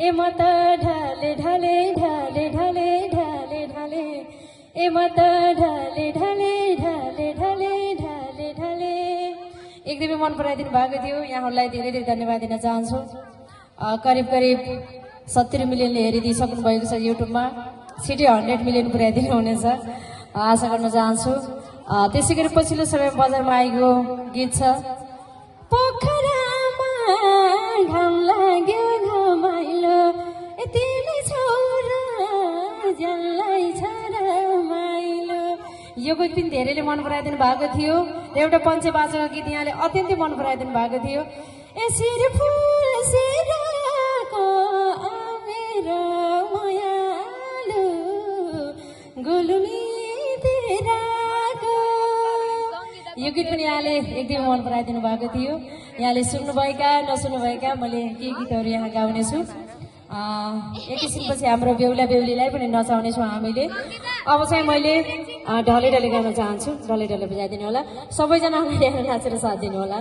ए म त ढले ढले ढले ढले ढले ढले ए म त ढले ढले ढले ढले ढले ढले एकदमै मन पराइदिनु भएको थियो। यहाँहरूलाई धेरै धेरै धन्यवाद दिन चाहन्छु। करिब करिब 70 मिलियनले हेरिदिइसक्नु भएको छ युट्युबमा। छिटै 100 मिलियन पुर्याइदिनु हुनेछ आशा गर्न चाहन्छु। त्यसै गरी पछिल्लो समय बजारमा आएको गीत छ पोखरामा घाम लाग्यो घमाइलो तिमी छोरा जल्लाई छ रमाइलो। यो गीत पनि धेरैले मन पराइदिनु भएको थियो र एउटा पञ्चे बाजाको गीत यहाँले अत्यन्तै मन पराइदिनु भएको थियो। यसरी फुल सिराको मेरो मायालु गुलुमी तेराको यो गीत पनि यहाँले एकदमै मन पराइदिनु भएको थियो। यहाँले सुन्नुभएका नसुन्नुभएका मैले केही गीतहरू यहाँ गाउनेछु। एकैछिनपछि हाम्रो बेहुला बेहुलीलाई पनि नचाउनेछौँ हामीले। अब चाहिँ मैले ढले ढले गाउन चाहन्छु। ढले ढले बजाइदिनु होला। सबैजना अगाडि आएर नाचेर साथ दिनु होला।